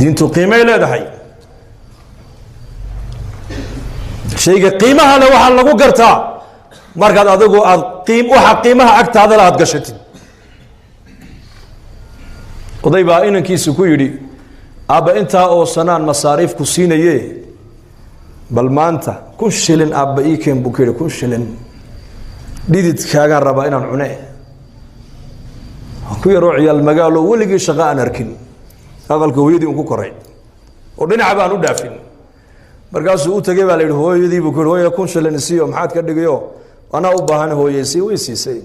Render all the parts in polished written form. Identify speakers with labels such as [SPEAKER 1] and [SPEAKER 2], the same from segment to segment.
[SPEAKER 1] diintu qiimay leedahay shayga qiimaha leh waxa lagu gartaa markaad adigu aad waxa qiimaha agtaada la had gashatid oday baa inankiisu ku yidhi aabba intaa oo sanaan masaariif ku siinaye bal maanta 1,000 shilin aabba ii keen buu ku yidhi 1,000 shilin dhididkaagaan rabaa inaan cune ku yaroo ciyaal magaalo weligii shaqo aan arkin aqalka hooyadii ku koray oo dhinaca baan u dhaafin markaasuu u tagay baa la yidhi hooyadii buu ku yidhi hooyo 1,000 shilin siiyo maxaad ka dhigayo anaa u baahan hooyaysi way siisay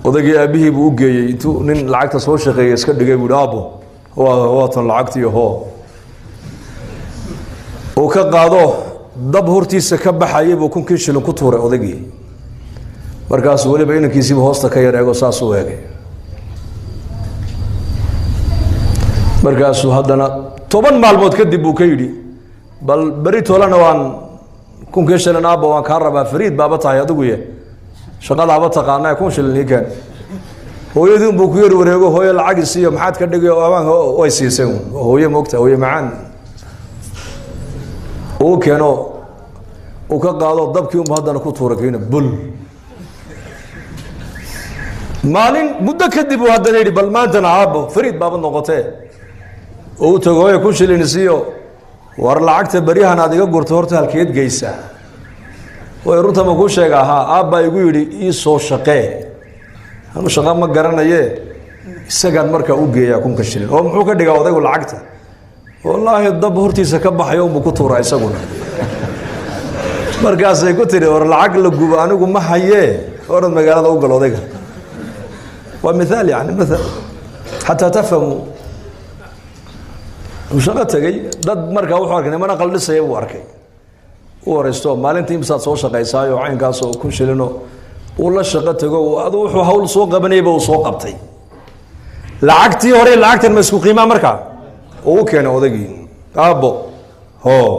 [SPEAKER 1] odagii aabihii buu u geeyey intuu nin lacagta soo shaqeeyay iska dhigay buu aabo waa tan lacagtii hoo oo ka qaado dab hortiisa ka baxayay buu 1,000 shilin ku tuuray odagii markaas waliba inankiisiiba hoosta ka yar eego saas u eegay markaasuu haddana 10 maalmood kadib buu ka yidhi bal beri toolana waan 1,000 shilin aabba waan kaa rabaa fariid baaba tahay adigu ye shaqadaaba taqaanaa 1,000 shilin ii keen hooyadii buu ku yar wareego hooyo lacag siiyo maxaad ka dhigay amaan way siisay hooyo moogta hooyo macaan oo keeno oo ka qaado dabkii uu haddana ku tuuray kiina bul maalin muddo kadib uu haddana yidhi bal maantana aabbo fariid baaba noqotee oo tago hooyo 1,000 shilin siiyo war lacagta bariyahan aad iga gurto horta halkeed geysaa way runta ma ku sheegaa aabba igu yidhi ii soo shaqee anu shaqa ma garanaye isagaan markaa u geeyaa 1,000 shilin oo muxuu ka dhigaa odaygu lacagta wallaahi dab hortiisa ka baxayo buu ku tuuraa isaguna markaasay ku tiri war lacag la gubo anigu ma hayee orad magaalada u gal odayga waa mithaal yani mithaal xataa tafhamu shaqa tagay dad markaa wuxuu arkay nimana qaldhisaya buu arkay u waraysto maalintii imsaad soo shaqaysaayo caynkaasoo 1,000 shilino uu la shaqo tago adu wuxuu hawl soo qabanayba uu soo qabtay lacagtii hore lacagtan ma isku qiimaa markaa uu keenay odagii aabbo hoo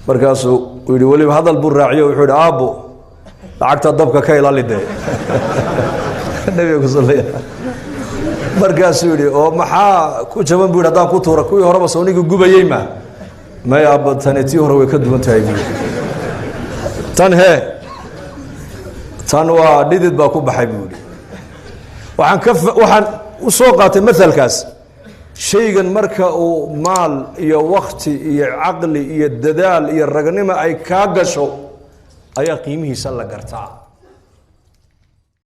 [SPEAKER 1] markaasuu yidhi weliba hadal buu raaciyo wuxuu yidhi aabbo lacagta dabka ka ilaalidee nabiga ku sallaya markaasuu yidhi oo maxaa ku jaban buu yidhi haddaan ku tuura kuwii horeba soonigii gubayey may aabbo tani tii hore way ka duwan tahay buu tan waa dhidid baa ku baxay buu yidhi waxaan u soo qaatay mathalkaas shaygan marka uu maal iyo waqti iyo caqli iyo dadaal iyo ragnimo ay kaa gasho ayaa qiimihiisa la gartaa